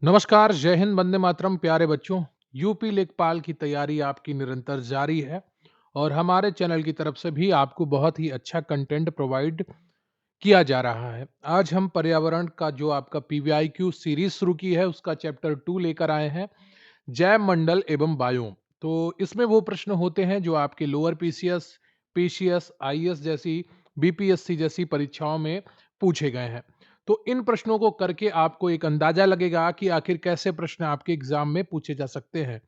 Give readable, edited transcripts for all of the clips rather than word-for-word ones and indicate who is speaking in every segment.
Speaker 1: नमस्कार, जय हिंद, वंदे मातरम। प्यारे बच्चों, यूपी लेखपाल की तैयारी आपकी निरंतर जारी है और हमारे चैनल की तरफ से भी आपको बहुत ही अच्छा कंटेंट प्रोवाइड किया जा रहा है। आज हम पर्यावरण का जो आपका पीवीआईक्यू सीरीज शुरू की है उसका चैप्टर 2 लेकर आए हैं, जैव मंडल एवं बायोम। तो इसमें वो प्रश्न होते हैं जो आपके लोअर पीसीएस, पीसीएस, आईएएस जैसी, बीपीएससी जैसी परीक्षाओं में पूछे गए हैं। तो इन प्रश्नों को करके आपको एक अंदाजा लगेगा कि आखिर कैसे प्रश्न आपके एग्जाम में पूछे जा सकते हैं।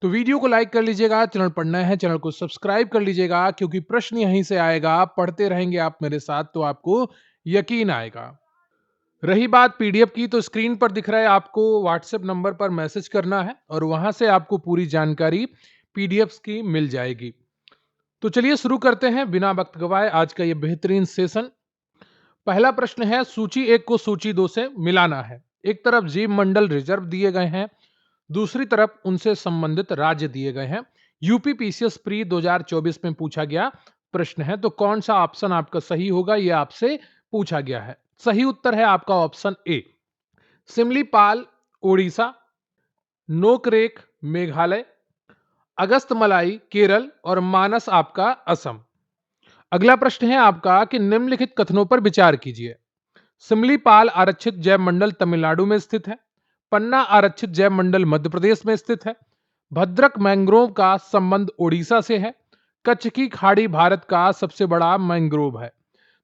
Speaker 1: तो वीडियो को लाइक कर लीजिएगा, चैनल पर नए हैं चैनल को सब्सक्राइब कर लीजिएगा, क्योंकि प्रश्न यहीं से आएगा। पढ़ते रहेंगे आप मेरे साथ तो आपको यकीन आएगा। रही बात पीडीएफ की, तो स्क्रीन पर दिख रहा है, आपको व्हाट्सएप नंबर पर मैसेज करना है और वहां से आपको पूरी जानकारी पीडीएफ की मिल जाएगी। तो चलिए शुरू करते हैं बिना वक्त गवाए आज का ये बेहतरीन सेशन। पहला प्रश्न है, सूची एक को सूची दो से मिलाना है। एक तरफ जीव मंडल रिजर्व दिए गए हैं, दूसरी तरफ उनसे संबंधित राज्य दिए गए हैं। यूपी पीसीएस प्री 2024 में पूछा गया प्रश्न है, तो कौन सा ऑप्शन आपका सही होगा, यह आपसे पूछा गया है। सही उत्तर है आपका ऑप्शन ए, सिमलीपाल उड़ीसा, नोकरेक मेघालय, अगस्तमलाई केरल और मानस आपका असम। अगला प्रश्न है आपका कि निम्नलिखित कथनों पर विचार कीजिए। सिमलीपाल आरक्षित जैव मंडल तमिलनाडु में स्थित है। पन्ना आरक्षित जैव मंडल मध्य प्रदेश में स्थित है। भद्रक मैंग्रोव का संबंध ओडिशा से है। कच्छ की खाड़ी भारत का सबसे बड़ा मैंग्रोव है।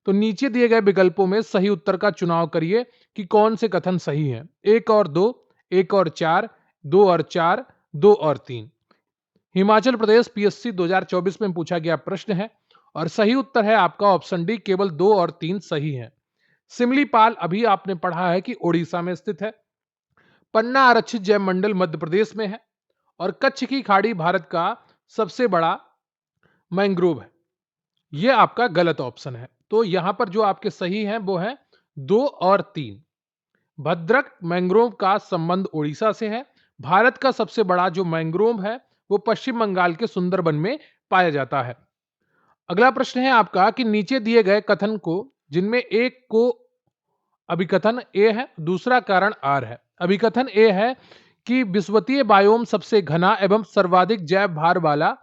Speaker 1: तो नीचे दिए गए विकल्पों में सही उत्तर का चुनाव करिए कि कौन से कथन सही हैं। एक और दो, एक और चार, दो और चार, दो और तीन। हिमाचल प्रदेश पीएससी 2024 में पूछा गया प्रश्न है और सही उत्तर है आपका ऑप्शन डी, केवल दो और तीन सही है। सिमलीपाल अभी आपने पढ़ा है कि ओडिशा में स्थित है। पन्ना आरक्षित जैव मंडल मध्य प्रदेश में है और कच्छ की खाड़ी भारत का सबसे बड़ा मैंग्रोव है। यह आपका गलत ऑप्शन है। तो यहां पर जो आपके सही हैं वो है दो और तीन। भद्रक मैंग्रोव का संबंध ओडिशा से है। भारत का सबसे बड़ा जो मैंग्रोव है वो पश्चिम बंगाल के सुंदरबन में पाया जाता है। अगला प्रश्न है आपका कि नीचे दिए गए कथन को, जिनमें एक को अभिकथन ए है, दूसरा कारण आर है। अभिकथन ए है कि विषुवतीय बायोम सबसे घना एवं सर्वाधिक जैव भार वाला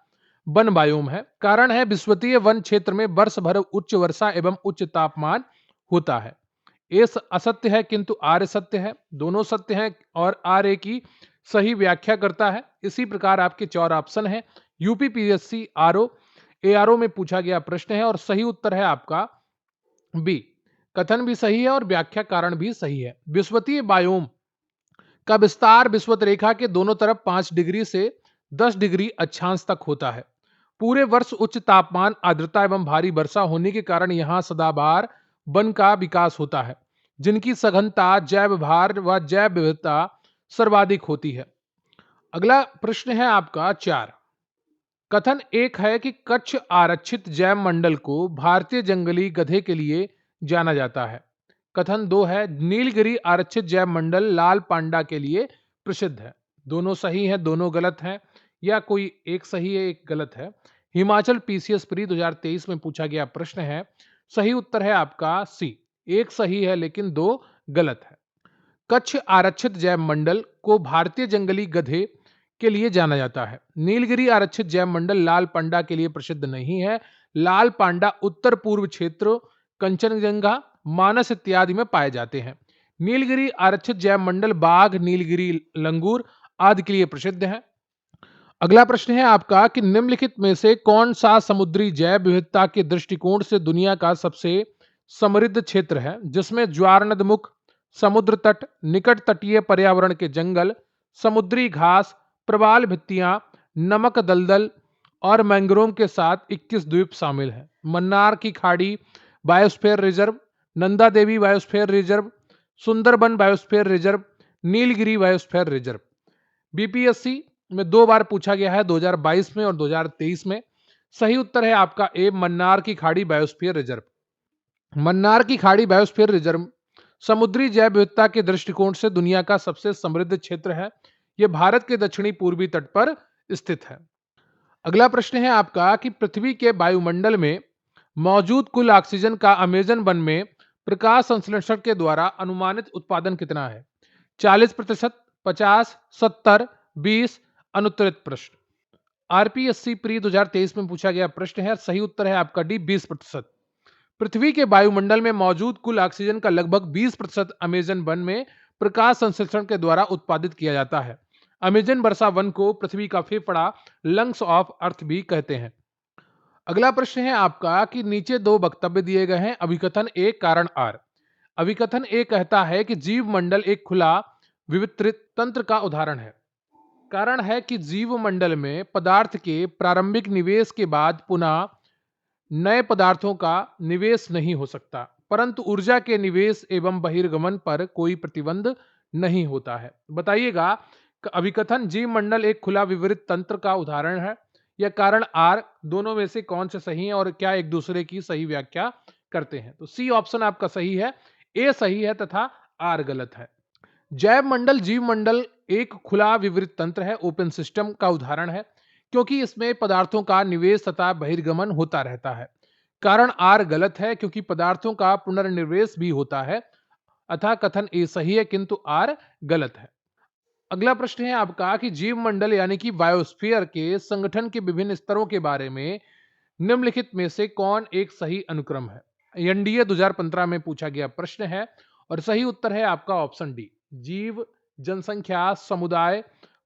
Speaker 1: वन बायोम है। कारण है विषुवतीय वन क्षेत्र में वर्ष भर उच्च वर्षा एवं उच्च तापमान होता है। ए असत्य है किंतु आर सत्य है। दोनों सत्य हैं और आर ए की सही व्याख्या करता है। इसी प्रकार आपके चार ऑप्शन है। यूपी पीएससी आरओ एआरओ में पूछा गया प्रश्न है और सही उत्तर है आपका बी, कथन भी सही है और व्याख्या कारण भी सही है। विषुवतीय बायोम का विस्तार विषुवत रेखा के दोनों तरफ 5 डिग्री से 10 डिग्री अक्षांश तक होता है। पूरे वर्ष उच्च तापमान, आर्द्रता एवं भारी वर्षा होने के कारण यहां सदाबहार वन का विकास होता है, जिनकी सघनता, जैव भार व जैव विविधता सर्वाधिक होती है। अगला प्रश्न है आपका 4। कथन एक है कि कच्छ आरक्षित जैव मंडल को भारतीय जंगली गधे के लिए जाना जाता है। कथन दो है नीलगिरी आरक्षित जैव मंडल लाल पांडा के लिए प्रसिद्ध है। दोनों सही हैं, दोनों गलत हैं, या कोई एक सही है एक गलत है। हिमाचल पीसीएस प्री 2023 में पूछा गया प्रश्न है। सही उत्तर है आपका सी, एक सही है लेकिन दो गलत है। कच्छ आरक्षित जैव मंडल को भारतीय जंगली गधे के लिए जाना जाता है। नीलगिरी आरक्षित जैव मंडल लाल पांडा के लिए प्रसिद्ध नहीं है। लाल पांडा उत्तर पूर्व क्षेत्र, कंचनजंगा, मानस इत्यादि में पाए जाते हैं। नीलगिरी आरक्षित जैव मंडल बाघ, नीलगिरी लंगूर आदि के लिए प्रसिद्ध है। अगला प्रश्न है आपका कि निम्नलिखित में से कौन सा समुद्री जैव विविधता के दृष्टिकोण से दुनिया का सबसे समृद्ध क्षेत्र है, जिसमें ज्वारनदमुख, समुद्र तट, निकट तटीय पर्यावरण के जंगल, समुद्री घास, प्रवाल भित्तियां, नमक दलदल और मैंग्रोव के साथ 21 द्वीप शामिल हैं। मन्नार की खाड़ी biosphere reserve, Nanda Devi biosphere reserve, Sundarban biosphere reserve, Nilgiri biosphere reserve. BPSC में दो बार पूछा गया है, 2022 में और 2023 में। सही उत्तर है आपका ए, मन्नार की खाड़ी बायोस्फीयर रिजर्व। मन्नार की खाड़ी बायोस्फीयर रिजर्व समुद्री जैव विविधता के दृष्टिकोण से दुनिया का सबसे समृद्ध क्षेत्र है। यह भारत के दक्षिणी पूर्वी तट पर स्थित है। अगला प्रश्न है आपका कि पृथ्वी के वायुमंडल में मौजूद कुल ऑक्सीजन का अमेजन वन में प्रकाश संश्लेषण के द्वारा अनुमानित उत्पादन कितना है। 40%, 50, 70, 20। अनुत्तरित प्रश्न। आरपीएससी प्री 2023 में पूछा गया प्रश्न है। सही उत्तर है आपका डी 20%। पृथ्वी के वायुमंडल में मौजूद कुल ऑक्सीजन का लगभग 20% अमेजन वन में प्रकाश संश्लेषण के द्वारा उत्पादित किया जाता है। अमेजन वर्षा वन को पृथ्वी का फेफड़ा, लंग्स ऑफ अर्थ भी कहते हैं। अगला प्रश्न है आपका कि नीचे दो वक्तव्य दिए गए हैं। अभिकथन ए, कारण आर। अभिकथन ए कहता है कि जीव मंडल एक खुला विवितरित तंत्र का उदाहरण है। कारण है कि जीव मंडल में पदार्थ के प्रारंभिक निवेश के बाद पुनः नए पदार्थों का निवेश नहीं हो सकता, परंतु ऊर्जा के निवेश एवं बहिर्गमन पर कोई प्रतिबंध नहीं होता है। बताइएगा, अभिकथन जीव मंडल एक खुला विवरित तंत्र का उदाहरण है या कारण आर, दोनों में से कौन से सही है और क्या एक दूसरे की सही व्याख्या करते हैं? तो सी ऑप्शन आपका सही है, ए सही है तथा आर गलत है। जैव मंडल जीव मंडल एक खुला विवरित तंत्र है, ओपन सिस्टम का उदाहरण है, क्योंकि इसमें पदार्थों का निवेश तथा बहिर्गमन होता रहता है। कारण आर गलत है, क्योंकि पदार्थों का पुनर्निवेश भी होता है। अतः कथन ए सही है किंतु आर गलत है। अगला प्रश्न है आपका कि जीव मंडल यानी कि बायोस्फीयर के संगठन के विभिन्न स्तरों के बारे में निम्नलिखित में से कौन एक सही अनुक्रम है? एनडीए 2015 में पूछा गया प्रश्न है और सही उत्तर है आपका ऑप्शन डी, जीव, जनसंख्या, समुदाय,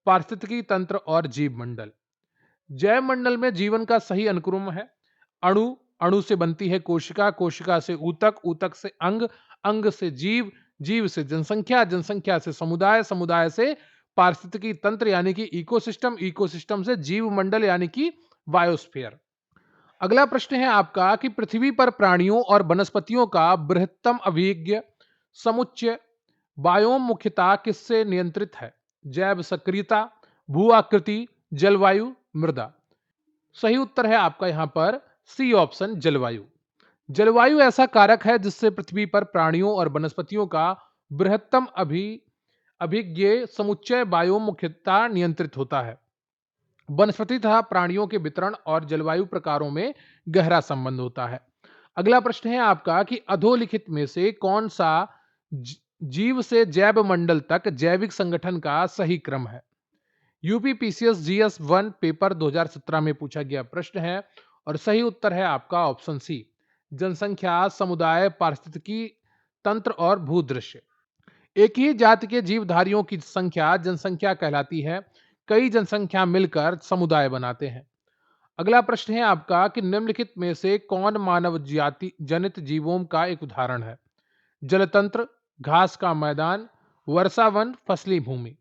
Speaker 1: पारिस्थितिकी तंत्र और जीव मंडल। जैव मंडल में जीवन का सही अनुक्रम है अणु, अणु से बनती है कोशिका, कोशिका से ऊतक, ऊतक से अंग, अंग से जीव, जीव से जनसंख्या, जनसंख्या से समुदाय, समुदाय से पारिस्थितिकी तंत्र यानी कि इकोसिस्टम, इकोसिस्टम से जीव मंडल यानी कि बायोस्फीयर। अगला प्रश्न है आपका कि पृथ्वी पर प्राणियों और वनस्पतियों का बृहत्तम अभिज्ञ समुच्चय बायोम मुख्यतः किससे नियंत्रित है? जैव सक्रियता, भू आकृति, जलवायु, मृदा। सही उत्तर है आपका यहां पर सी ऑप्शन, जलवायु। जलवायु ऐसा कारक है जिससे पृथ्वी पर प्राणियों और वनस्पतियों का बृहत्तम अभिज्ञ समुच्चय बायोम मुख्यतः नियंत्रित होता है। वनस्पति तथा प्राणियों के वितरण और जलवायु प्रकारों में गहरा संबंध होता है। अगला प्रश्न है आपका कि अधोलिखित में से कौन सा जीव से जैव मंडल तक जैविक संगठन का सही क्रम है? यूपी पीसीएस जीएस 1 पेपर 2017 में पूछा गया प्रश्न है और सही उत्तर है आपका ऑप्शन सी, जनसंख्या, समुदाय, पारिस्थितिकी तंत्र और भूदृश्य। एक ही जाति के जीवधारियों की संख्या जनसंख्या कहलाती है। कई जनसंख्या मिलकर समुदाय बनाते हैं। अगला प्रश्न है आपका कि निम्नलिखित में से कौन मानव जाति जनित जीवों का एक उदाहरण है? जलतंत्र, घास का मैदान, वर्षावन, फसली भूमि।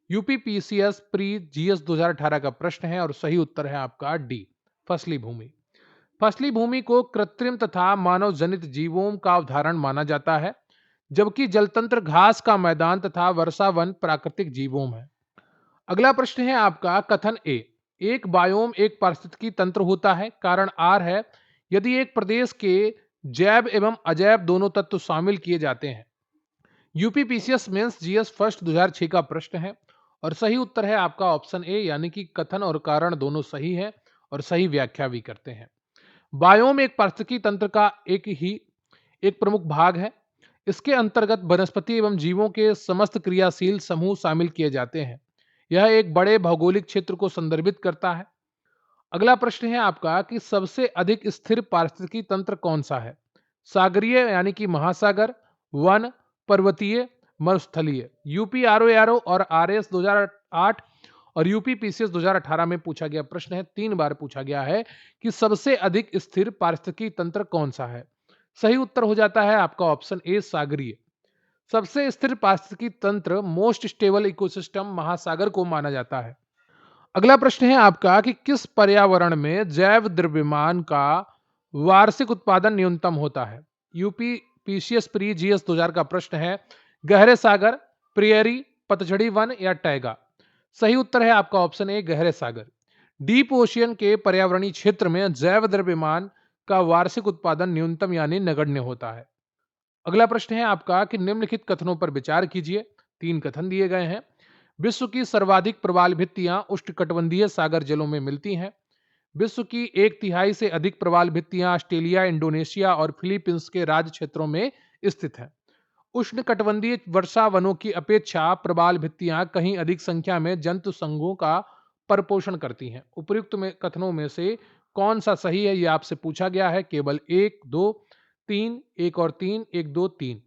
Speaker 1: यूपी पीसीएस प्री जीएस 2018 का प्रश्न है और सही उत्तर है आपका डी, फसली भूमि। फसली भूमि को कृत्रिम तथा मानव जनित जीवों का उदाहरण माना जाता है, जबकि जलतंत्र, घास का मैदान तथा वर्षावन प्राकृतिक जीवों है। अगला प्रश्न है आपका कथन ए, एक बायोम एक पारिस्थितिकी तंत्र होता है। कारण आर है, यदि एक प्रदेश के जैव एवं अजैव दोनों तत्व शामिल किए जाते हैं। UP PCS mains GS first 2006 का प्रश्न है और सही उत्तर है आपका ऑप्शन ए, यानी कि कथन और कारण दोनों सही है और सही व्याख्या भी करते हैं। बायोम एक पारिस्थितिकी तंत्र का एक प्रमुख भाग है। इसके अंतर्गत वनस्पति एवं जीवों के समस्त क्रियाशील समूह शामिल किए जाते हैं। यह एक बड़े भौगोलिक क्षेत्र को संदर्भित करता है। अगला प्रश्न है आपका कि सबसे अधिक स्थिर पारिस्थितिकी तंत्र कौन सा है? सागरीय यानी कि महासागर, वन, पर्वतीय, मरुस्थलीय। यूपी आरओ और आरएस 2008 और यूपी पीसीएस 2018 में पूछा गया प्रश्न है, 3 बार पूछा गया है कि सबसे अधिक स्थिर पारिस्थितिकी तंत्र कौन सा है? सही उत्तर हो जाता है आपका ऑप्शन ए, सागरीय। सबसे स्थिर पारिस्थितिकी तंत्र मोस्ट स्टेबल इकोसिस्टम महासागर को माना जाता है। अगला प्रश्न है आपका कि किस पर्यावरण में जैव द्रव्यमान का वार्षिक उत्पादन न्यूनतम होता है? यूपी पीसीएस प्री जीएस 2000 का प्रश्न है, गहरे सागर, प्रियरी, पतझड़ी वन या टैगा। सही उत्तर है आपका ऑप्शन ए, गहरे सागर। डीप ओशियन के पर्यावरणीय क्षेत्र में जैव द्रव्यमान का वार्षिक उत्पादन न्यूनतम यानी नगण्य होता है। अगला प्रश्न है आपका कि निम्नलिखित कथनों पर विचार कीजिए। 3 कथन दिए गए हैं। विश्व की सर्वाधिक प्रवाल भित्तियां उष्णकटिबंधीय सागर जलों में मिलती हैं। विश्व की 1/3 से अधिक प्रवाल भित्तियां ऑस्ट्रेलिया, इंडोनेशिया और फिलीपींस के राज्य क्षेत्रों में स्थित हैं। उष्णकटिबंधीय वर्षा वनों की अपेक्षा प्रवाल भित्तियां कहीं अधिक संख्या में जंतु संघों का परपोषण करती हैं। उपयुक्त में कथनों में से कौन सा सही है, यह आपसे पूछा गया है। केवल एक, दो, तीन, एक और तीन, एक, दो, तीन।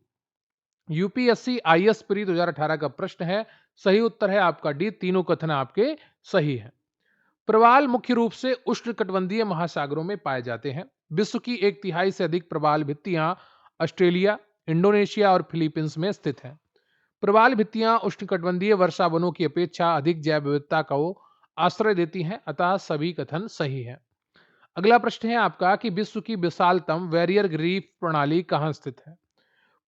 Speaker 1: यूपीएससी आईएएस प्री 2018 का प्रश्न है। सही उत्तर है आपका डी, तीनों कथन आपके सही हैं। प्रवाल मुख्य रूप से उष्णकटिबंधीय महासागरों में पाए जाते हैं। विश्व की एक तिहाई से अधिक प्रवाल भित्तियां ऑस्ट्रेलिया, इंडोनेशिया और फिलीपींस में स्थित हैं। प्रवाल भित्तियां उष्णकटिबंधीय वर्षा वनों की अपेक्षा अधिक जैव विविधता को आश्रय देती हैं, अतः सभी कथन सही हैं। अगला प्रश्न है आपका कि विश्व की विशालतम बैरियर रीफ प्रणाली कहाँ स्थित है।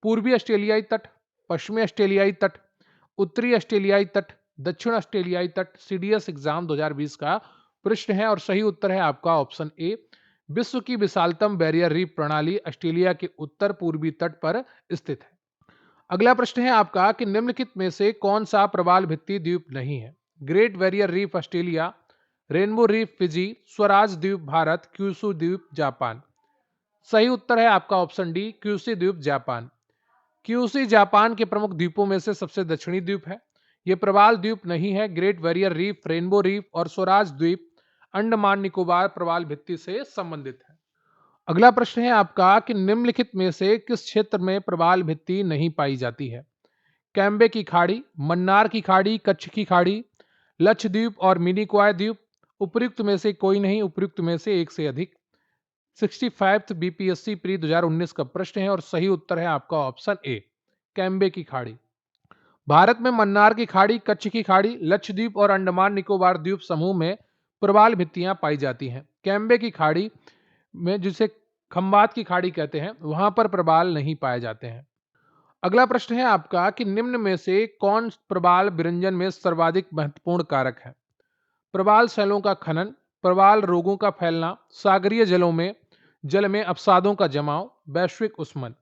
Speaker 1: पूर्वी ऑस्ट्रेलियाई तट, पश्चिमी ऑस्ट्रेलियाई तट, उत्तरी ऑस्ट्रेलियाई तट, दक्षिण ऑस्ट्रेलियाई तट। सीडीएस एग्जाम 2020 का प्रश्न है और सही उत्तर है आपका ऑप्शन ए। विश्व की विशालतम बैरियर रीफ प्रणाली ऑस्ट्रेलिया के उत्तर पूर्वी तट पर स्थित है। अगला प्रश्न है आपका कि निम्नलिखित में से कौन सा प्रवाल भित्ति द्वीप नहीं है। Great barrier reef Australia, rainbow reef Fiji, Swaraj द्वीप भारत, क्यूसू द्वीप जापान। सही उत्तर है आपका ऑप्शन डी, क्यूसी द्वीप जापान। क्यूसी जापान के प्रमुख द्वीपों में से सबसे दक्षिणी द्वीप है। यह प्रवाल द्वीप नहीं है। Great barrier reef, rainbow reef और स्वराज द्वीप अंडमान निकोबार प्रवाल भित्ति से संबंधित है। अगला प्रश्न है आपका कि निम्नलिखित में से किस क्षेत्र में प्रवाल भित्ति नहीं पाई जाती है। कैम्बे की खाड़ी, मन्नार की खाड़ी, कच्छ की खाड़ी, लक्षद्वीप और मिनिकॉय द्वीप। उपयुक्त में से कोई नहीं, उपयुक्त में से एक से अधिक। 65th बीपीएससी प्री 2019 का प्रश्न है और सही उत्तर है आपका ऑप्शन ए, कैम्बे की खाड़ी। भारत में मन्नार की खाड़ी, कच्छ की खाड़ी, लक्षद्वीप और अंडमान निकोबार द्वीप समूह में प्रवाल भित्तियां पाई जाती हैं। कैम्बे की खाड़ी में, जिसे खंबात की खाड़ी कहते हैं, वहां पर प्रवाल नहीं पाए जाते हैं। अगला प्रश्न है आपका कि निम्न में से कौन प्रवाल विरंजन में सर्वाधिक महत्वपूर्ण कारक है। प्रवाल शैलों का खनन, प्रवाल रोगों का फैलना, सागरीय जल में अवसादों का जमाव, वैश्विक उष्मन।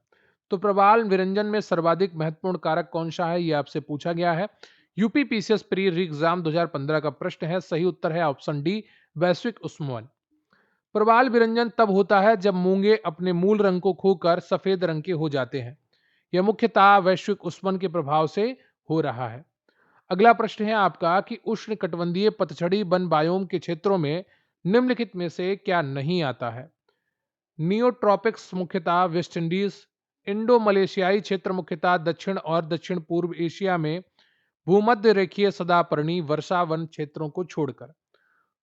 Speaker 1: तो प्रवाल विरंजन में सर्वाधिक महत्वपूर्ण कारक कौन सा है, यह आपसे पूछा गया है। यूपी पीसीएस प्री एग्जाम 2015 का प्रश्न है। सही उत्तर है ऑप्शन डी, वैश्विक उष्मन। प्रवाल विरंजन तब होता है जब मूंगे अपने मूल रंग को खोकर सफेद रंग के हो जाते हैं। यह मुख्यतः वैश्विक उष्मन के प्रभाव से हो रहा है। अगला प्रश्न है आपका कि उष्णकटिबंधीय पतझड़ी वन बायोम के क्षेत्रों में निम्नलिखित में से क्या नहीं आता है। नियोट्रॉपिक्स मुख्यतः वेस्ट इंडीज, इंडो मलेशियाई क्षेत्र मुख्यतः दक्षिण और दक्षिण पूर्व एशिया में भूमध्य रेखीय सदापर्णी वर्षा वन क्षेत्रों को छोड़कर।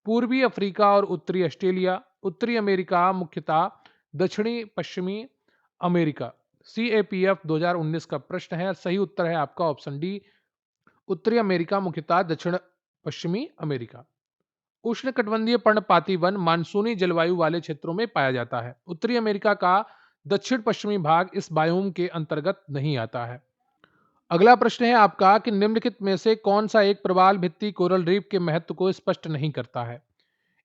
Speaker 1: पूर्वी अफ्रीका और उत्तरी ऑस्ट्रेलिया, उत्तरी अमेरिका मुख्यतः दक्षिणी पश्चिमी अमेरिका। सीएपीएफ 2019 का प्रश्न है। सही उत्तर है आपका ऑप्शन डी, उत्तरी अमेरिका मुख्यतः दक्षिण पश्चिमी अमेरिका। उष्णकटिबंधीय पर्णपाती वन मानसूनी जलवायु वाले क्षेत्रों में पाया जाता है। उत्तरी अमेरिका का दक्षिण पश्चिमी भाग इस बायोम के अंतर्गत नहीं आता है। अगला प्रश्न है आपका कि निम्नलिखित में से कौन सा एक प्रवाल भित्ति कोरल रीफ के महत्व को स्पष्ट नहीं करता है।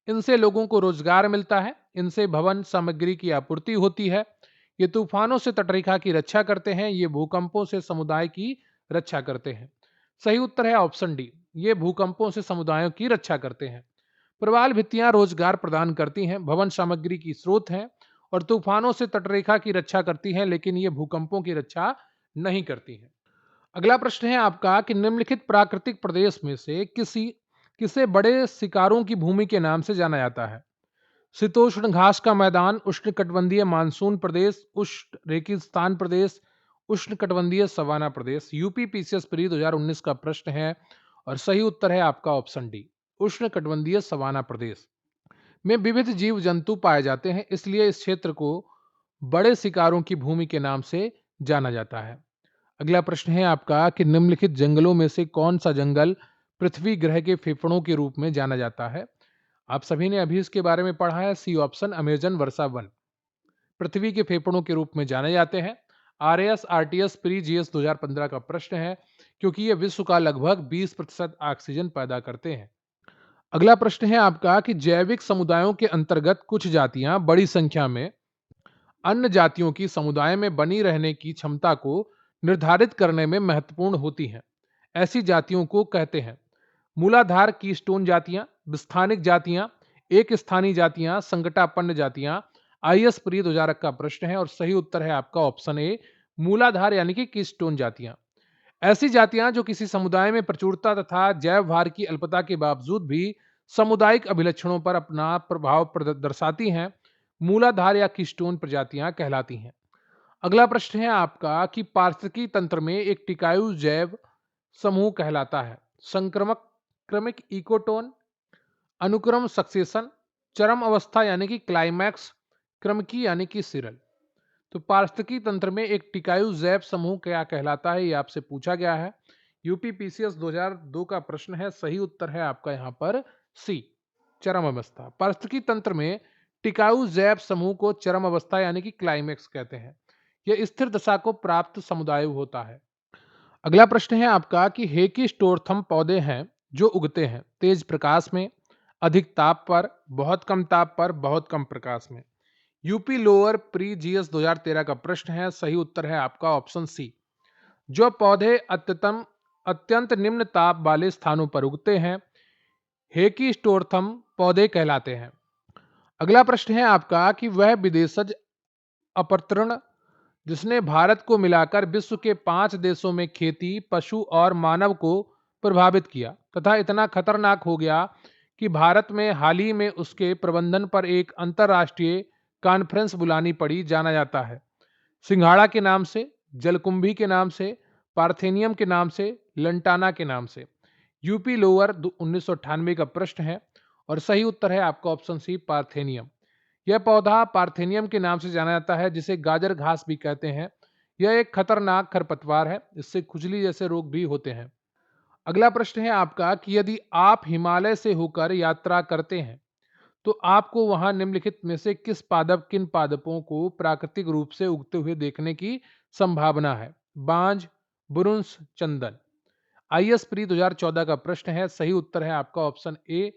Speaker 1: इनसे लोगों को रोजगार मिलता है, इनसे भवन सामग्री की आपूर्ति होती है, ये तूफानों से तटरेखा की रक्षा करते हैं, ये भूकंपों से समुदाय की रक्षा करते हैं। सही उत्तर है ऑप्शन डी, ये भूकंपों से समुदायों की रक्षा करते हैं। प्रवाल भित्तियां रोजगार प्रदान करती हैं, भवन सामग्री की स्रोत हैं और तूफानों से तटरेखा की रक्षा करती हैं, लेकिन ये भूकंपों की रक्षा नहीं करती हैं। अगला प्रश्न है आपका कि निम्नलिखित प्राकृतिक प्रदेश में से किसे बड़े शिकारों की भूमि के नाम से जाना जाता है। शीतोष्ण घास का मैदान, उष्णकटिबंधीय मानसून प्रदेश, उष्ण रेगिस्तान प्रदेश, उष्णकटिबंधीय सवाना प्रदेश। यूपी पीसीएस प्री 2019 का प्रश्न है और सही उत्तर है आपका ऑप्शन डी, उष्णकटिबंधीय सवाना प्रदेश में विविध जीव जंतु पाए जाते हैं, इसलिए इस क्षेत्र को बड़े शिकारों की भूमि के नाम से जाना जाता है। अगला प्रश्न है आपका कि निम्नलिखित जंगलों में से कौन सा जंगल पृथ्वी ग्रह के फेफड़ों के रूप में जाना जाता है। आप सभी ने अभी इसके बारे में पढ़ा है। सी ऑप्शन, अमेजन वर्षा वन पृथ्वी के फेफड़ों के रूप में जाने जाते हैं। आरएएस आरटीएस प्री जीएस 2015 का प्रश्न है, क्योंकि ये विश्व का लगभग 20% ऑक्सीजन पैदा करते हैं। अगला प्रश्न है आपका कि जैविक समुदायों के अंतर्गत कुछ जातियां बड़ी संख्या में अन्य जातियों की समुदाय में बनी रहने की क्षमता को निर्धारित करने में महत्वपूर्ण होती हैं। ऐसी जातियों को कहते हैं मूलाधार कीस्टोन जातियां, विस्थानिक जातियां, एक स्थानीय जातियां, संकटापन्न जातियां। आईएएस प्री 2000 का प्रश्न है और सही उत्तर है आपका ऑप्शन ए, मूलाधार यानी कि कीस्टोन जातियां, ऐसी जातियां जो किसी समुदाय में प्रचुरता तथा जैव भार की अल्पता के बावजूद भी सामुदायिक अभिलक्षणों पर अपना प्रभाव दर्शाती हैं, मूलाधार या कीस्टोन प्रजातियां कहलाती हैं। अगला प्रश्न है आपका कि पारिस्थितिकी तंत्र में एक टिकाऊ जैव समूह कहलाता है संक्रमक क्रमिक इकोटोन, अनुक्रम सक्सेशन, चरम अवस्था यानी कि क्लाइमैक्स, क्रमकी यानी कि सिरल। तो पारिस्थितिकी तंत्र में एक टिकाऊ जैव समूह क्या कहलाता है, ये आपसे पूछा गया है। यूपीपीसीएस 2002 का प्रश्न है। सही उत्तर है आपका यहाँ पर सी, चरम अवस्था। पारिस्थितिकी तंत्र में टिकाऊ जैव समूह को चरम अवस्था यानी कि क्लाइमैक्स कहते हैं। यह स्थिर दशा को प्राप्त समुदाय होता है। अगला प्रश्न है आपका कि हेकिस्टोर्थम पौधे हैं जो उगते हैं तेज प्रकाश में, अधिक ताप पर, बहुत कम ताप पर, बहुत कम प्रकाश में। यूपी लोअर प्री जीएस 2013 का प्रश्न है। सही उत्तर है आपका ऑप्शन सी। जो पौधे अत्यंत निम्न ताप वाले स्थानों पर उगते हैं हेकिस्टोर्थम पौधे कहलाते हैं। अगला प्रश्न है आपका कि वह विदेशज अपतरण जिसने भारत को मिलाकर विश्व के 5 देशों में खेती, पशु और मानव को प्रभावित किया तथा इतना खतरनाक हो गया कि भारत में हाल ही में उसके प्रबंधन पर एक अंतर्राष्ट्रीय कॉन्फ्रेंस बुलानी पड़ी, जाना जाता है सिंघाड़ा के नाम से, जलकुंभी के नाम से, पार्थेनियम के नाम से, लंटाना के नाम से। यूपी लोअर 1998 का प्रश्न है और सही उत्तर है आपका ऑप्शन सी, पार्थेनियम। यह पौधा पार्थेनियम के नाम से जाना जाता है, जिसे गाजर घास भी कहते हैं। यह एक खतरनाक खरपतवार है, इससे खुजली जैसे रोग भी होते हैं। अगला प्रश्न है आपका कि यदि आप हिमालय से होकर यात्रा करते हैं तो आपको वहां निम्नलिखित में से किन पादपों को प्राकृतिक रूप से उगते हुए देखने की संभावना है? बांज, बुरुंश, चंदन। आईएएस प्री 2014 का प्रश्न है। सही उत्तर है आपका ऑप्शन ए,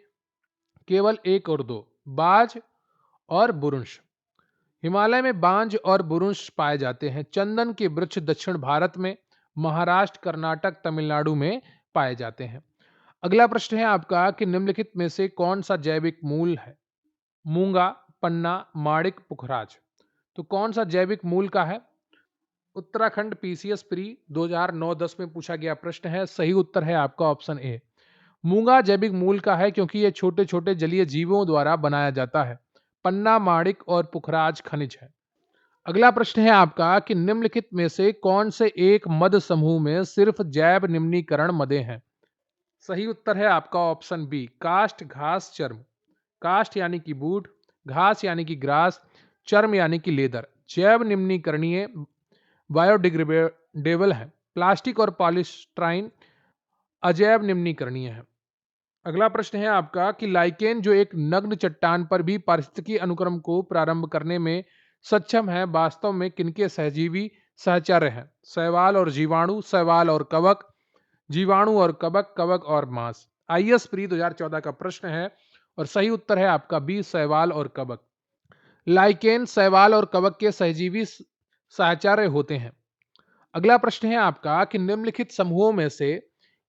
Speaker 1: केवल 1 और 2, बाज और बुरुंश। हिमालय में बांज और बुरुंश पाए जाते हैं। चंदन के वृक्ष दक्षिण भारत में, महाराष्ट्र, कर्नाटक, तमिलनाडु में पाए जाते हैं। अगला प्रश्न है आपका कि निम्नलिखित में से कौन सा जैविक मूल है? मूंगा, पन्ना, माणिक, पुखराज। तो कौन सा जैविक मूल का है? उत्तराखंड पीसीएस प्री 2009-10 में पूछा गया प्रश्न है। सही उत्तर है आपका ऑप्शन ए। मूंगा जैविक मूल का है क्योंकि यह छोटे छोटे जलीय जीवों द्वारा बनाया जाता है। पन्ना, माणिक और पुखराज खनिज है। अगला प्रश्न है आपका कि निम्नलिखित में से कौन से एक मद समूह में सिर्फ जैव निम्नीकरण मदे हैं? सही उत्तर है आपका ऑप्शन बी, काष्ठ, घास, चर्म। काष्ठ यानी कि वुड, घास यानी कि ग्रास, चर्म यानी कि लेदर। जैव निम्नीकरणीय बायोडिग्रेडेबल है। प्लास्टिक और पॉलीस्टाइन अजैव निम्नीकरणीय है। अगला प्रश्न है आपका कि लाइकेन जो एक नग्न चट्टान पर भी पारिस्थितिकी अनुक्रम को प्रारंभ करने में सक्षम है, वास्तव में किनके सहजीवी सहचर्य हैं? शैवाल और जीवाणु, शैवाल और कवक, जीवाणु और कवक, कवक और मांस। आईएएस प्री 2014 का प्रश्न है और सही उत्तर है आपका बी, शैवाल और कवक। लाइकेन शैवाल और कवक के सहजीवी सहचर्य होते हैं। अगला प्रश्न है आपका कि निम्नलिखित समूहों में से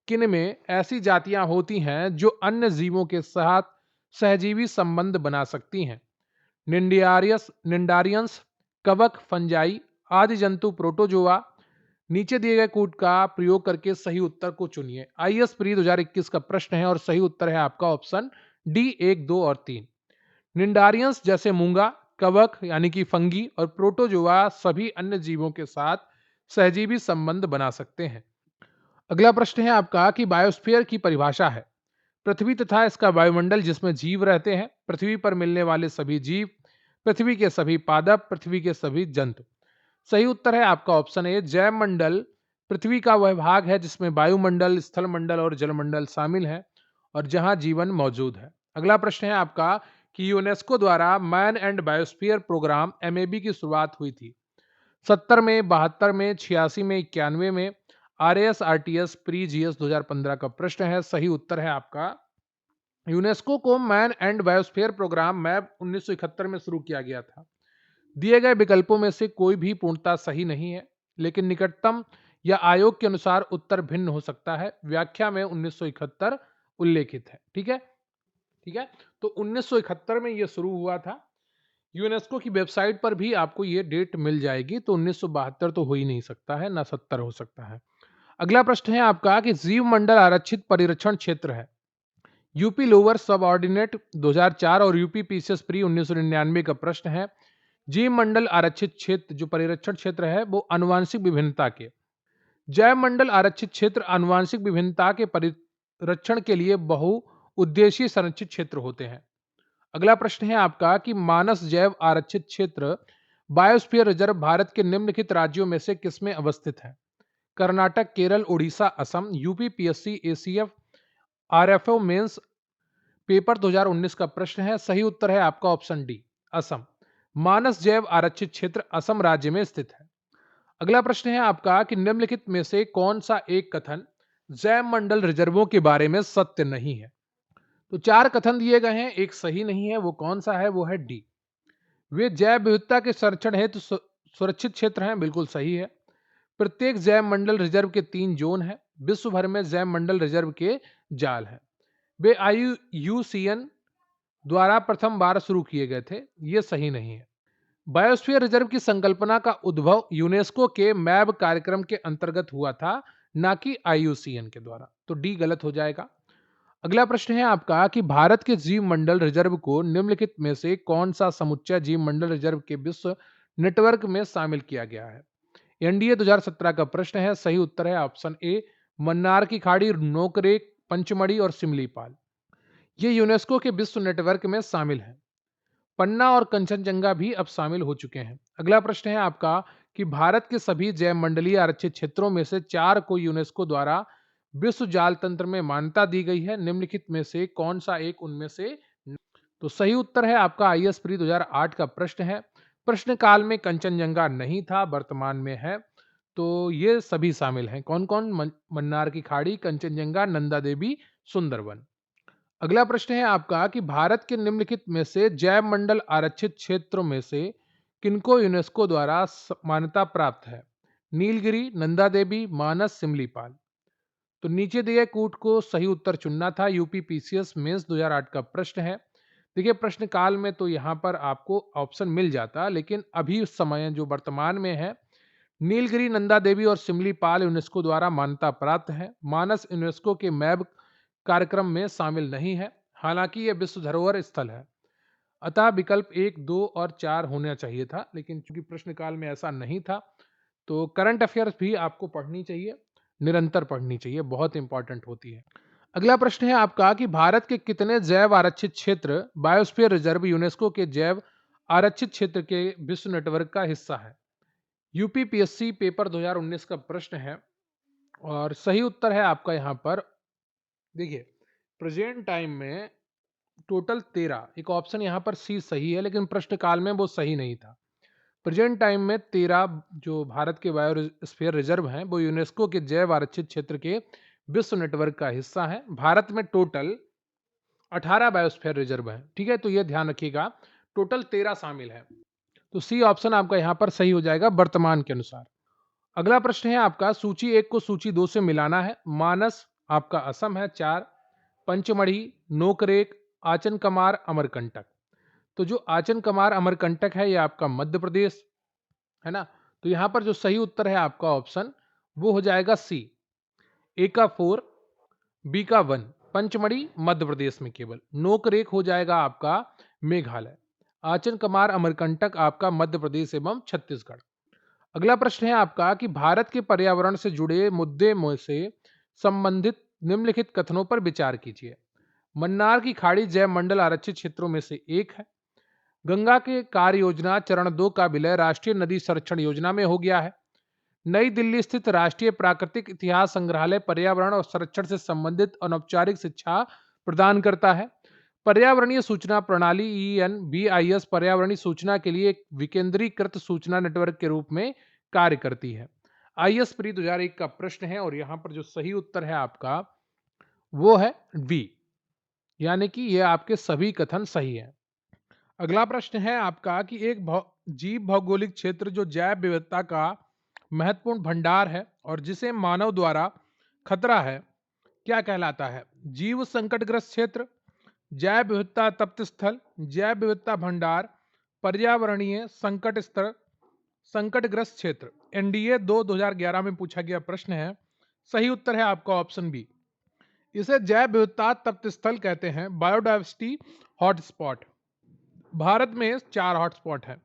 Speaker 1: किन में ऐसी जातियां होती हैं जो अन्य जीवों के साथ सहजीवी संबंध बना सकती हैं? निंडारियंस, कवक, फंजाई, आदि जंतु, प्रोटोजोआ। नीचे दिए गए कूट का प्रयोग करके सही उत्तर को चुनिए। आईएएस प्री 2021 का प्रश्न है और सही उत्तर है आपका ऑप्शन डी, 1, 2 और 3। निंडारियंस जैसे मूंगा, कवक यानी कि फंगी और प्रोटोजोआ सभी अन्य जीवों के साथ सहजीवी संबंध बना सकते हैं। अगला प्रश्न है आपका कि बायोस्फीयर की परिभाषा है पृथ्वी तथा इसका वायुमंडल जिसमें जीव रहते हैं, पृथ्वी पर मिलने वाले सभी जीव, पृथ्वी के सभी पादप, पृथ्वी के सभी जंतु। सही उत्तर है आपका ऑप्शन ए, जैव मंडल पृथ्वी का वह भाग है जिसमें वायुमंडल, स्थल मंडल और जलमंडल शामिल है और जहां जीवन मौजूद है। अगला प्रश्न है आपका कि यूनेस्को द्वारा man and biosphere programme MAB की शुरुआत हुई थी 70 में, 72 में, 86 में, 91 में। आरएएस आरटीएस प्री जीएस 2015 का प्रश्न है। सही उत्तर है आपका यूनेस्को को man and biosphere programme map 1971 में शुरू किया गया था। दिए गए विकल्पों में से कोई भी पूर्णतः सही नहीं है, लेकिन निकटतम या आयोग के अनुसार उत्तर भिन्न हो सकता है। व्याख्या में 1971 उल्लेखित है। ठीक है, ठीक है। तो 1971 में यह शुरू हुआ था यूनेस्को की वेबसाइट पर भी आपको ये डेट मिल जाएगी, तो 1972 तो हो ही नहीं सकता है, ना 70 हो सकता है। अगला प्रश्न है आपका कि जीव मंडल आरक्षित परिरक्षण क्षेत्र है। यूपी लोअर सब ऑर्डिनेट 2004 और यूपी पीसीएस प्री 1999 का प्रश्न है। जीव मंडल आरक्षित क्षेत्र जो परिरक्षण क्षेत्र है वो आनुवांशिक विभिन्नता के, जैव मंडल आरक्षित क्षेत्र आनुवांशिक विभिन्नता के परिरक्षण के लिए बहु उद्देशीय संरक्षित क्षेत्र होते हैं। अगला प्रश्न है आपका कि मानस जैव आरक्षित क्षेत्र बायोस्फीयर रिजर्व भारत के निम्नलिखित राज्यों में से किसमें अवस्थित है? Karnataka, Kerala, Orissa, Assam. UP PSC ACF RFO mains paper 2019 का प्रश्न है। सही उत्तर है आपका ऑप्शन डी, असम। मानस जैव आरक्षित क्षेत्र असम राज्य में स्थित है। अगला प्रश्न है आपका कि निम्नलिखित में से कौन सा एक कथन जैव मंडल रिजर्वों के बारे में सत्य नहीं है? तो चार कथन दिए गए हैं, एक सही नहीं है। वो कौन सा है? वो है डी, वे जैव विविधता के संरक्षण हेतु सुरक्षित क्षेत्र हैं। बिल्कुल सही है। प्रत्येक जैव मंडल रिजर्व के 3 जोन हैं। विश्व भर में जैव मंडल रिजर्व के जाल हैं। वे IUCN द्वारा प्रथम बार शुरू किए गए थे। ये सही नहीं है। बायोस्फीयर रिजर्व की संकल्पना का उद्भव यूनेस्को के मैब कार्यक्रम के अंतर्गत हुआ था, ना कि IUCN के द्वारा। तो डी गलत हो जाएगा। अगला प्रश्न है आपका कि भारत के जीव मंडल रिजर्व को निम्नलिखित में से कौन सा समुच्चय जीव मंडल रिजर्व के विश्व नेटवर्क में शामिल किया गया है? एनडीए 2017 का प्रश्न है। सही उत्तर है ऑप्शन ए, मन्नार की खाड़ी, नोकरेक, पंचमढ़ी और सिमलीपाल। ये यूनेस्को के विश्व नेटवर्क में शामिल हैं। पन्ना और कंचनजंगा भी अब शामिल हो चुके हैं। अगला प्रश्न है आपका कि भारत के सभी जैव मंडलीय आरक्षित क्षेत्रों में से 4 को यूनेस्को द्वारा विश्व जाल तंत्र में मान्यता दी गई है। निम्नलिखित में से कौन सा एक उनमें से नहीं? तो सही उत्तर है आपका IS प्री 2008 का प्रश्न है। प्रश्न काल में कंचनजंगा नहीं था, वर्तमान में है। तो ये सभी शामिल हैं। कौन कौन? मन्नार की खाड़ी, कंचनजंगा, नंदा देवी, सुंदरवन। अगला प्रश्न है आपका कि भारत के निम्नलिखित में से जैव मंडल आरक्षित क्षेत्रों में से किनको यूनेस्को द्वारा मान्यता प्राप्त है? नीलगिरी, नंदा देवी, मानस, सिमलीपाल। तो नीचे दिए कूट को सही उत्तर चुनना था। यूपी पीसीएस मेंस 2008 का प्रश्न है। देखिए प्रश्न काल में तो यहाँ पर आपको ऑप्शन मिल जाता, लेकिन अभी उस समय जो वर्तमान में है, नीलगिरी, नंदा देवी और सिमलीपाल यूनेस्को द्वारा मान्यता प्राप्त है। मानस यूनेस्को के मैब कार्यक्रम में शामिल नहीं है, हालांकि यह विश्व धरोहर स्थल है। अतः विकल्प 1, 2 और 4 होना चाहिए था, लेकिन चूंकि प्रश्न काल में ऐसा नहीं था, तो करंट अफेयर्स भी आपको पढ़नी चाहिए, निरंतर पढ़नी चाहिए, बहुत इंपॉर्टेंट होती है। अगला प्रश्न है आपका कि भारत के कितने जैव आरक्षित क्षेत्र बायोस्फीयर रिजर्व यूनेस्को के जैव आरक्षित क्षेत्र के विश्व नेटवर्क का हिस्सा है? यूपीपीएससी पेपर 2019 का प्रश्न है और सही उत्तर है आपका यहाँ पर। देखिए प्रेजेंट टाइम में टोटल 13, एक ऑप्शन यहाँ पर सी सही है, लेकिन प्रश्न काल में वो सही नहीं था। प्रेजेंट टाइम में 13 जो भारत के बायोस्फीयर रिजर्व हैं वो यूनेस्को के जैव आरक्षित क्षेत्र के विश्व नेटवर्क का हिस्सा है। भारत में टोटल 18 बायोस्फीयर रिजर्व हैं। ठीक है, तो ये ध्यान रखिएगा, टोटल 13 शामिल है। तो सी ऑप्शन आपका यहाँ पर सही हो जाएगा वर्तमान के अनुसार। अगला प्रश्न है आपका सूची 1 को सूची 2 से मिलाना है। मानस आपका असम है 4, पंचमढ़ी, नोकरेक, आचन कमार, अमरकंटक। तो जो आचन कमार अमरकंटक है ये आपका मध्य प्रदेश है ना। तो यहाँ पर जो सही उत्तर है आपका ऑप्शन वो हो जाएगा सी, ए का 4, बी का 1। पंचमढ़ी मध्य प्रदेश में केवल, नोकरेक हो जाएगा आपका मेघालय, आचन कमार अमरकंटक आपका मध्य प्रदेश एवं छत्तीसगढ़। अगला प्रश्न है आपका कि भारत के पर्यावरण से जुड़े मुद्दे में से संबंधित निम्नलिखित कथनों पर विचार कीजिए। मन्नार की खाड़ी जैव मंडल आरक्षित क्षेत्रों में से एक है। गंगा के कार्य योजना चरण 2 का विलय राष्ट्रीय नदी संरक्षण योजना में हो गया है। नई दिल्ली स्थित राष्ट्रीय प्राकृतिक इतिहास संग्रहालय पर्यावरण और संरक्षण से संबंधित अनौपचारिक शिक्षा प्रदान करता है। पर्यावरणीय सूचना प्रणाली ENBIS पर्यावरणीय सूचना के लिए एक विकेंद्रीकृत सूचना नेटवर्क के रूप में कार्य करती है। IS प्री 2001 का प्रश्न है और यहाँ पर जो सही उत्तर है आपका वो है बी, यानी कि ये आपके सभी कथन सही हैं। अगला प्रश्न है आपका कि एक जीव भौगोलिक क्षेत्र जो जैव विविधता का महत्वपूर्ण भंडार है और जिसे मानव द्वारा खतरा है, क्या कहलाता है? जीव संकटग्रस्त क्षेत्र, जैव विविधता तप्त स्थल, जैव विविधता भंडार, पर्यावरणीय संकट स्तर संकटग्रस्त क्षेत्र एनडीए 2011 में पूछा गया प्रश्न है। सही उत्तर है आपका ऑप्शन बी। इसे जैव विविधता तप्त स्थल कहते हैं, बायोडाइवर्सिटी हॉटस्पॉट। भारत में 4 हॉटस्पॉट है।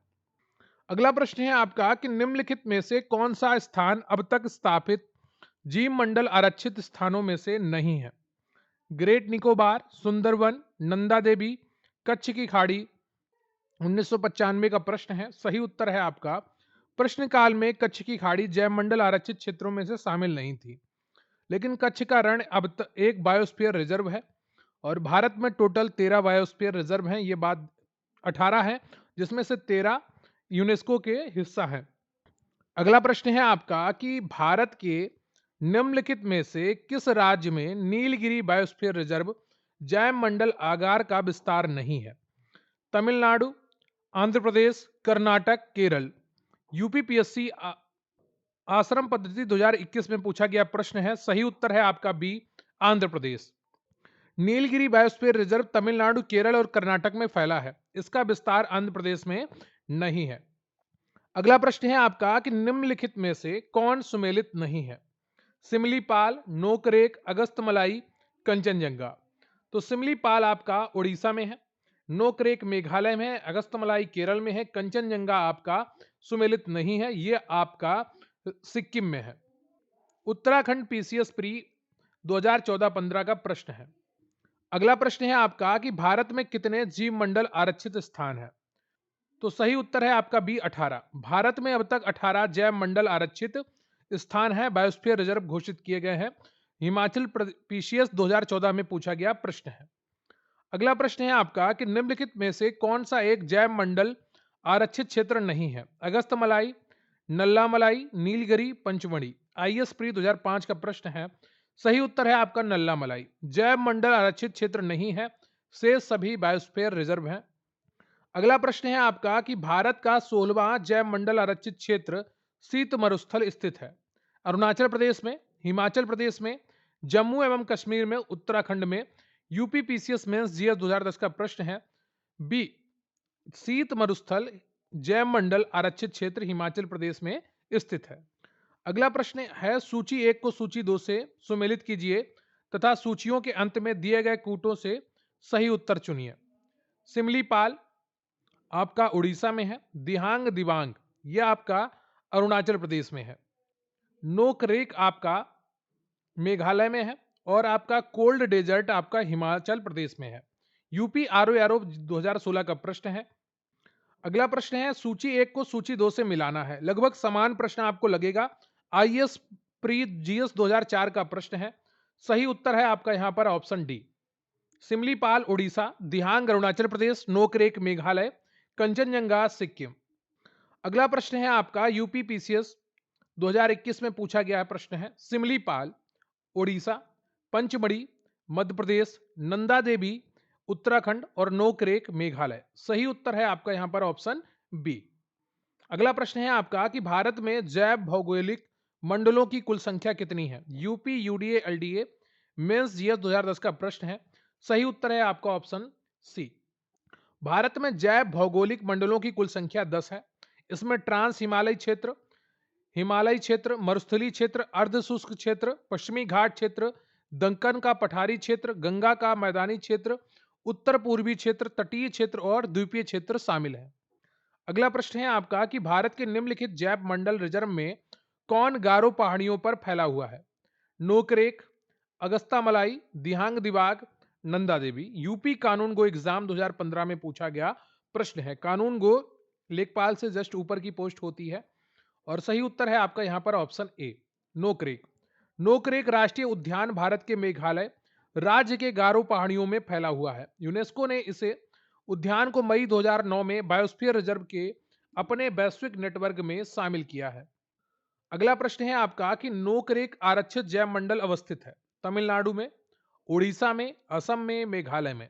Speaker 1: अगला प्रश्न है आपका कि निम्नलिखित में से कौन सा स्थान अब तक स्थापित जीव मंडल आरक्षित स्थानों में से नहीं है? ग्रेट निकोबार, सुंदरवन, नंदा देवी, कच्छ की खाड़ी। 1995 का प्रश्न है। सही उत्तर है आपका प्रश्नकाल में कच्छ की खाड़ी जैव मंडल आरक्षित क्षेत्रों में से शामिल नहीं थी, लेकिन कच्छ का रण अब एक बायोस्फीयर रिजर्व है और भारत में टोटल 13 बायोस्फीयर रिजर्व हैं। ये बात 18 है, जिसमें से 13 यूनेस्को के हिस्सा हैं। अगला प्रश्न है आपका कि भारत के निम्नलिखित में से किस राज्य में नीलगिरी बायोस्फीयर रिजर्व जैव मंडल आगार का विस्तार नहीं है? तमिलनाडु, आंध्र प्रदेश, कर्नाटक, केरल। यूपीपीएससी आश्रम पद्धति 2021 में पूछा गया प्रश्न है। सही उत्तर है आपका B, Andhra Pradesh. Nilgiri biosphere reserve Tamil Nadu, Kerala और कर्नाटक में फैला है। इसका विस्तार आंध्र प्रदेश में नहीं है। अगला प्रश्न है आपका कि निम्नलिखित में से कौन सुमेलित नहीं है? सिमलीपाल, नोकरेक, अगस्तमलाई, कंचनजंगा। तो सिमलीपाल आपका उड़ीसा में है, नोकरेक मेघालय में है, अगस्तमलाई केरल में है, कंचनजंगा आपका सुमेलित नहीं है, ये आपका सिक्किम में है। उत्तराखंड पीसीएस प्री 2014-15 का प्रश्न है। अगला प्रश्न है आपका कि भारत में कितने जीव मंडल आरक्षित स्थान है? तो सही उत्तर है आपका बी, 18। भारत में अब तक 18 जैव मंडल आरक्षित स्थान है, बायोस्फीयर रिजर्व घोषित किए गए हैं। हिमाचल पीसीएस 2014 में पूछा गया प्रश्न है। अगला प्रश्न है आपका कि निम्नलिखित में से कौन सा एक जैव मंडल आरक्षित क्षेत्र नहीं है? अगस्तमलाई, नल्लामलाई, नीलगिरी, पंचमढ़ी। आईएएस प्री 2005 का प्रश्न है। सही उत्तर है आपका नल्लामलाई। जैव मंडल आरक्षित क्षेत्र नहीं है, शेष सभी बायोस्फीयर रिजर्व हैं। अगला प्रश्न है आपका कि भारत का 16वां जैव मंडल आरक्षित क्षेत्र शीत मरुस्थल स्थित है? अरुणाचल प्रदेश में, हिमाचल प्रदेश में, जम्मू एवं कश्मीर में, उत्तराखंड में। यूपी पीसीएस मेंस जीएस 2010 का प्रश्न है। बी, शीत मरुस्थल जैव मंडल आरक्षित क्षेत्र हिमाचल प्रदेश में स्थित है। अगला प्रश्न है सूची 1 को सूची 2 से सुमेलित कीजिए तथा सूचियों के अंत में दिए गए कूटों से सही उत्तर चुनिए। सिमलीपाल आपका उड़ीसा में है, दिहांग दिबांग यह आपका अरुणाचल प्रदेश में है, नोकरेक आपका मेघालय में है और आपका कोल्ड डेजर्ट आपका हिमाचल प्रदेश में है। यूपी आरओ 2016 का प्रश्न है। अगला प्रश्न है सूची 1 को सूची 2 से मिलाना है। लगभग समान प्रश्न आपको लगेगा। आईएएस प्री जीएस 2004 का प्रश्न है। सही उत्तर है आपका यहां पर ऑप्शन डी, सिमलीपाल उड़ीसा, दिहांग अरुणाचल प्रदेश, नोकरेक मेघालय, कंचनजंगा सिक्किम। अगला प्रश्न है आपका यूपी पीसीएस 2021 में पूछा गया प्रश्न है। सिमलीपाल उड़ीसा, पंचमढ़ी मध्य प्रदेश, नंदा देवी उत्तराखंड और नोकरेक मेघालय। सही उत्तर है आपका यहां पर ऑप्शन बी। अगला प्रश्न है आपका कि भारत में जैव भौगोलिक मंडलों की कुल संख्या कितनी है? UP UDA LDA mains GS 2010 का प्रश्न है। सही उत्तर है आपका ऑप्शन सी। भारत में जैव भौगोलिक मंडलों की कुल संख्या 10 है। इसमें ट्रांस हिमालयी क्षेत्र, मरुस्थलीय क्षेत्र, अर्ध शुष्क क्षेत्र, पश्चिमी घाट क्षेत्र, दक्कन का पठारी क्षेत्र, गंगा का मैदानी क्षेत्र, उत्तर पूर्वी क्षेत्र, तटीय क्षेत्र और द्वीपीय क्षेत्र शामिल है। अगला प्रश्न है आपका कि भारत के निम्नलिखित जैव मंडल रिजर्व में कौन गारो पहाड़ियों पर फैला हुआ है? नोकरेक, अगस्तामलाई, दिहांग दिबांग, नंदा देवी। यूपी कानून गो एग्जाम 2015 में पूछा गया प्रश्न है। कानून गो लेखपाल से जस्ट ऊपर की पोस्ट होती है और सही उत्तर है आपका यहां पर ऑप्शन ए, नोकरेक। नोकरेक राष्ट्रीय उद्यान भारत के मेघालय राज्य के गारो पहाड़ियों में फैला हुआ है। यूनेस्को ने इसे उद्यान को मई 2009 में बायोस्फीयर रिजर्व के अपने वैश्विक नेटवर्क में शामिल किया है। अगला प्रश्न है आपका कि नोकरेक आरक्षित जैव मंडल अवस्थित है? तमिलनाडु में, उड़ीसा में, असम में, मेघालय में।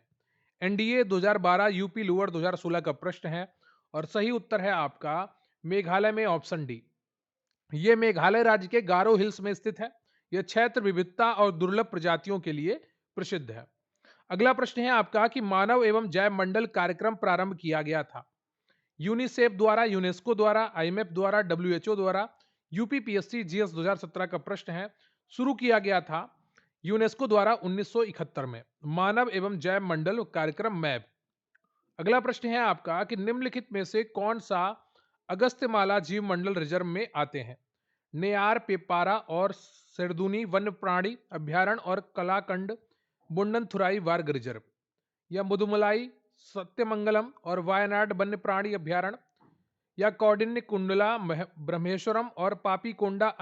Speaker 1: एनडीए 2012 यूपी लोअर 2016 का प्रश्न है और सही उत्तर है आपका मेघालय में ऑप्शन डी। यह मेघालय राज्य के गारो हिल्स में स्थित है। यह क्षेत्र विविधता और दुर्लभ प्रजातियों के लिए प्रसिद्ध है। अगला प्रश्न है आपका कि मानव एवं जैव मंडल कार्यक्रम प्रारंभ किया गया था? यूनिसेफ द्वारा, यूनेस्को द्वारा, आईएमएफ द्वारा, डब्ल्यूएचओ द्वारा। यूपीपीएससी जीएस 2017 का प्रश्न है। शुरू किया गया था यूनेस्को द्वारा 1971 में। मानव एवं जैव मंडल कार्यक्रम मैब। अगला प्रश्न है आपका कि निम्नलिखित में से कौन सा अगस्त्यमाला जीव मंडल रिजर्व में आते हैं? नेयार, पेपारा और सिरदूनी वन्य प्राणी अभ्यारण्य और कलाकंड मुंडनथुराई वार्ग रिजर्व, या मुदुमलाई, सत्यमंगलम और वायनाड वन्य प्राणी अभ्यारण्य, या कौंडिन्य कुंडला ब्रह्मेश्वरम और पापीकोंडा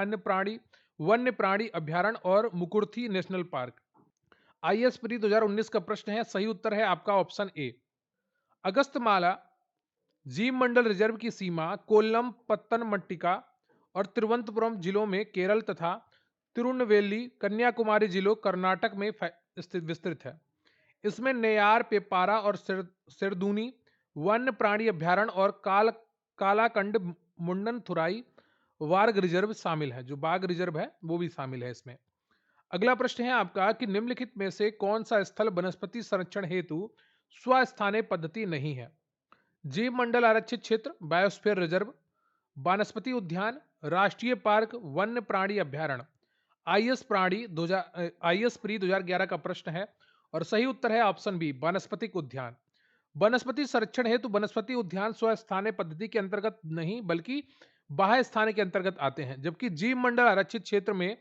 Speaker 1: वन्य प्राणी अभ्यारण्य और Mukurthi national park. IAS pre 2019 का प्रश्न है। सही उत्तर है आपका ऑप्शन ए। अगस्त्यमाला जीव मंडल रिजर्व की सीमा कोल्लम, पत्तनमथिट्टा और तिरुवनंतपुरम जिलों में केरल तथा तिरुनेलवेली, कन्याकुमारी जिलों कर्नाटक में स्थित विस्तृत है। इसमें नेयार, पेपारा और सिरदूनी वन्य प्राणी अभ्यारण्य और कालाकंड मुंडनथुराई वार्ग रिजर्व शामिल है। जो बाघ रिजर्व है वो भी शामिल है इसमें। अगला प्रश्न है आपका कि निम्नलिखित में से कौन सा स्थल वनस्पति संरक्षण हेतु स्वस्थानीय पद्धति नहीं है? जीव मंडल आरक्षित क्षेत्र, बायोस्फीयर रिजर्व, वनस्पति उद्यान, राष्ट्रीय पार्क, वन्य प्राणी अभ्यारण्य। आईएएस प्री 2011 का प्रश्न है और सही उत्तर है ऑप्शन बी, वनस्पतिक उद्यान। वनस्पति संरक्षण हेतु वनस्पति उद्यान स्वस्थानीय पद्धति के अंतर्गत नहीं बल्कि बाह्य स्थान के अंतर्गत आते हैं, जबकि जीव मंडल आरक्षित क्षेत्र में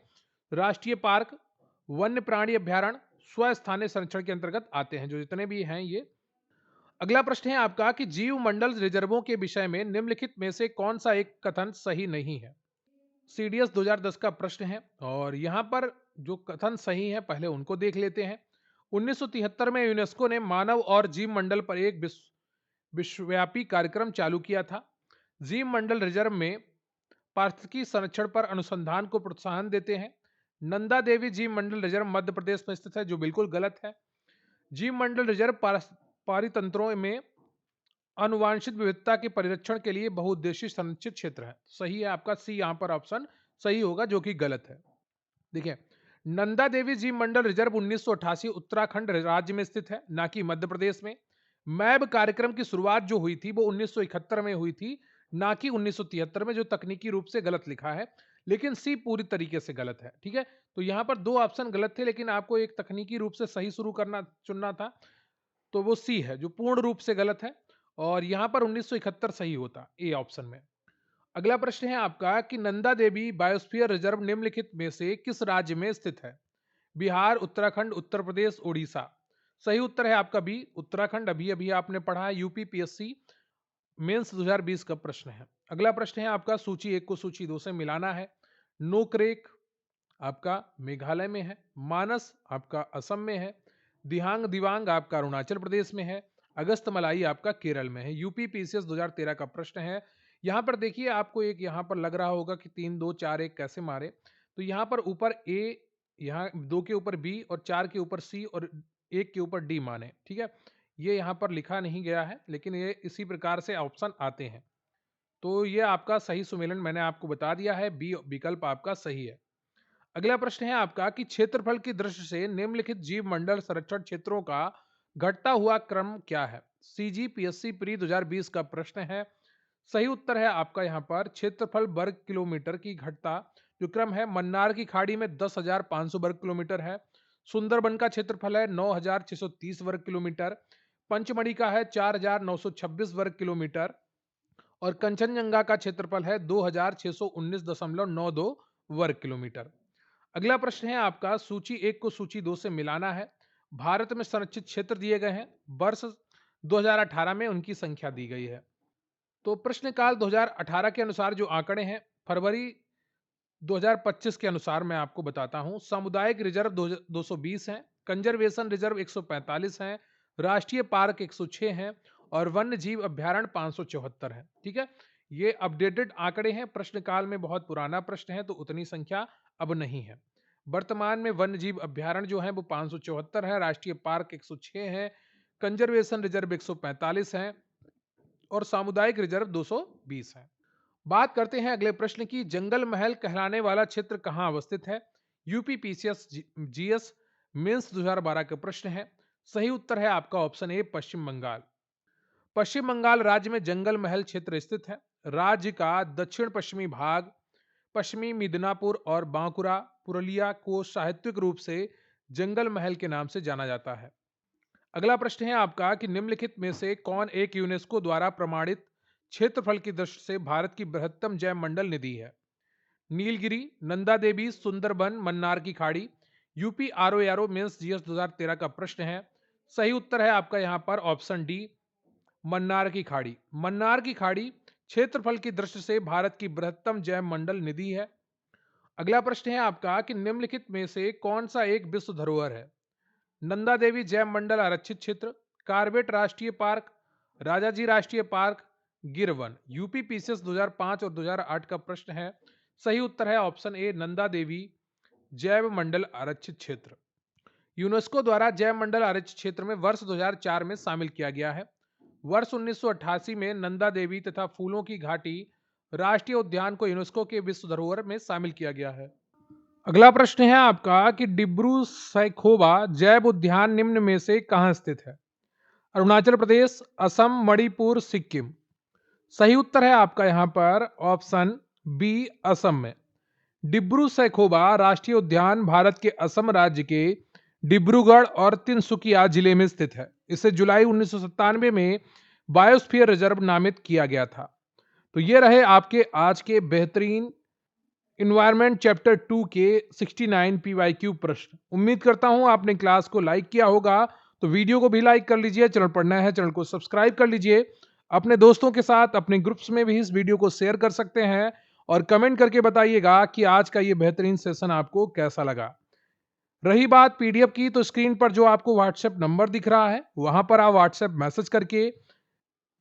Speaker 1: राष्ट्रीय पार्क, वन्य प्राणी अभ्यारण्य स्वस्थानीय संरक्षण के अंतर्गत आते हैं, जो जितने भी हैं ये। अगला प्रश्न है आपका कि जीव मंडल रिजर्वों के विषय में निम्नलिखित में से कौन सा एक कथन सही नहीं है? सीडीएस 2010 का प्रश्न है और यहां पर जो कथन सही है पहले उनको देख लेते हैं। 1973 में यूनेस्को ने मानव और जीव मंडल पर एक विश्वव्यापी कार्यक्रम चालू किया था। जीव मंडल रिजर्व में पारिस्थितिकी संरक्षण पर अनुसंधान को प्रोत्साहन देते हैं। नंदा देवी जीव मंडल रिजर्व मध्य प्रदेश में स्थित है, जो बिल्कुल गलत है। जीव मंडल रिजर्व पारितंत्रों में अनुवांशिक विविधता के परिरक्षण के लिए बहुउद्देशीय संरक्षित क्षेत्र है। सही है आपका सी, यहां पर ऑप्शन सही होगा, जो कि गलत है। देखिए, नंदा देवी जीव मंडल रिजर्व 1988 उत्तराखंड राज्य में स्थित है, ना कि मध्य प्रदेश में। मैब कार्यक्रम की शुरुआत जो हुई थी वो 1971 में हुई थी, ना कि 1973 में, जो तकनीकी रूप से गलत लिखा है, लेकिन सी पूरी तरीके से गलत है। ठीक है, तो यहां पर दो ऑप्शन गलत थे, लेकिन आपको एक तकनीकी रूप से सही शुरू करना चुनना था, तो वो सी है जो पूर्ण रूप से गलत है, और यहां पर 1971 सही होता ए ऑप्शन में। अगला प्रश्न है आपका कि नंदा देवी बायोस्फीयर रिजर्व निम्नलिखित में से किस राज्य में स्थित है? बिहार, उत्तराखंड, उत्तर प्रदेश, उड़ीसा। सही उत्तर है आपका बी, उत्तराखंड। अभी अभी आपने पढ़ा है, यूपीपीएससी मेंस 2020 का प्रश्न है। अगला प्रश्न है आपका सूची 1 को सूची 2 से मिलाना है। नोकरेक आपका मेघालय में है, मानस आपका असम में है, दिहांग दिवांग आपका अरुणाचल प्रदेश में है, अगस्त मलाई आपका केरल में है। यूपी पीसीएस 2013 का प्रश्न है। यहां पर देखिए, आपको एक यहां पर लग रहा होगा कि 3 2 4 1 कैसे मारे, तो यहां पर ऊपर ए, यहां 2 के ऊपर बी और 4 के ऊपर सी और 1 के ऊपर डी माने। ठीक है, ये यहां पर लिखा नहीं गया है, लेकिन ये इसी प्रकार से ऑप्शन आते हैं। तो ये आपका सही सुमेलन मैंने आपको बता दिया है, बी विकल्प आपका सही है। अगला प्रश्न है आपका कि क्षेत्रफल की दृष्टि से निम्नलिखित जीव मंडल संरक्षण क्षेत्रों का घटता हुआ क्रम क्या है? सीजीपीएससी प्री 2020 का प्रश्न है। सही उत्तर है आपका यहाँ पर क्षेत्रफल वर्ग किलोमीटर की घटता जो क्रम है, मन्नार की खाड़ी में 10,500 वर्ग किलोमीटर है, सुंदरबन का क्षेत्रफल है 9,630 वर्ग किलोमीटर, पंचमढ़ी का है 4,926 वर्ग किलोमीटर और कंचनजंगा का क्षेत्रफल है 2,619.92 वर्ग किलोमीटर। अगला प्रश्न है आपका सूची 1 को सूची 2 से मिलाना है। भारत में संरक्षित क्षेत्र दिए गए हैं, वर्ष 2018 में उनकी संख्या दी गई है। तो प्रश्नकाल 2018 के अनुसार जो आंकड़े हैं, फरवरी 2025 के अनुसार मैं आपको बताता हूं। सामुदायिक रिजर्व 220 हैं, कंजर्वेशन रिजर्व 145 हैं, राष्ट्रीय पार्क 106 हैं और वन्य जीव अभ्यारण्य 574 है। ठीक है, ये अपडेटेड आंकड़े हैं, प्रश्नकाल में बहुत पुराना प्रश्न है तो उतनी संख्या अब नहीं है। वर्तमान में वन्य जीव अभ्यारण्य जो है वो 574 है, राष्ट्रीय पार्क 106 है, कंजर्वेशन रिजर्व 145 है और सामुदायिक रिजर्व 220 है। बात करते हैं अगले प्रश्न की। जंगल महल कहलाने वाला क्षेत्र कहां अवस्थित है? यूपी पीसीएस जीएस मेंस 2012 का प्रश्न है। सही उत्तर है आपका ऑप्शन ए, पश्चिम बंगाल। पश्चिम बंगाल राज्य में जंगल महल क्षेत्र स्थित है। राज्य का दक्षिण पश्चिमी भाग पश्चिमी मिदनापुर और बांकुरा पुरुलिया को साहित्यिक रूप से जंगल महल के नाम से जाना जाता है। अगला प्रश्न है आपका कि निम्नलिखित में से कौन एक यूनेस्को द्वारा प्रमाणित क्षेत्रफल की दृष्टि से भारत की बृहत्तम जैव मंडल निधि है? नीलगिरी, नंदा देवी, सुंदरबन, मन्नार की खाड़ी। UP RO ARO mains GS 2013 का प्रश्न है। सही उत्तर है आपका यहाँ पर ऑप्शन डी, मन्नार की खाड़ी। मन्नार की खाड़ी क्षेत्रफल की दृष्टि से भारत की बृहत्तम जैव मंडल निधि है। अगला प्रश्न है आपका कि निम्नलिखित में से कौन सा एक विश्व धरोहर है? नंदा देवी जैव मंडल आरक्षित क्षेत्र, कार्बेट राष्ट्रीय पार्क, राजाजी राष्ट्रीय पार्क, गिर वन। यूपी पीसीएस 2005 और 2008 का प्रश्न है। सही उत्तर है ऑप्शन ए, नंदा देवी जैव मंडल आरक्षित क्षेत्र। यूनेस्को द्वारा जैव मंडल आरक्षित क्षेत्र में वर्ष 2004 में शामिल किया गया है। वर्ष 1988 में नंदा देवी तथा फूलों की घाटी राष्ट्रीय उद्यान को यूनेस्को के विश्व धरोहर में शामिल किया गया है। अगला प्रश्न है आपका कि डिब्रू सैखोवा जैव उद्यान निम्न में से कहां स्थित है? अरुणाचल प्रदेश, असम, मणिपुर, सिक्किम। सही उत्तर है आपका यहां पर ऑप्शन बी, असम में। डिब्रू सैखोवा राष्ट्रीय उद्यान भारत के असम राज्य के डिब्रूगढ़ और तिनसुकिया जिले में स्थित है। इसे जुलाई 1997 में बायोस्फीयर रिजर्व नामित किया गया था। तो ये रहे आपके आज के बेहतरीन इन्वायरमेंट चैप्टर 2 के 69 पीवाईक्यू प्रश्न। उम्मीद करता हूं आपने क्लास को लाइक किया होगा। तो वीडियो को भी लाइक कर लीजिए, चैनल पर नया है चैनल को सब्सक्राइब कर लीजिए। अपने दोस्तों के साथ अपने ग्रुप्स में भी इस वीडियो को शेयर कर सकते हैं और कमेंट करके बताइएगा कि आज का ये बेहतरीन सेशन आपको कैसा लगा। रही बात पीडीएफ की, तो स्क्रीन पर जो आपको व्हाट्सएप नंबर दिख रहा है वहां पर आप व्हाट्सएप मैसेज करके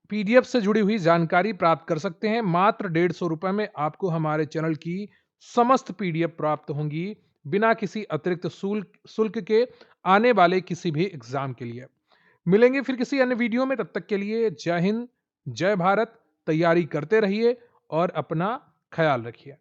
Speaker 1: पीडीएफ से जुड़ी हुई जानकारी प्राप्त कर सकते हैं। मात्र 150 रुपए में आपको हमारे चैनल की समस्त पीडीएफ प्राप्त होंगी बिना किसी अतिरिक्त शुल्क के आने वाले किसी भी एग्जाम के लिए। मिलेंगे फिर किसी अन्य वीडियो में, तब तक के लिए जय हिंद, जय भारत। तैयारी करते रहिए और अपना ख्याल रखिए।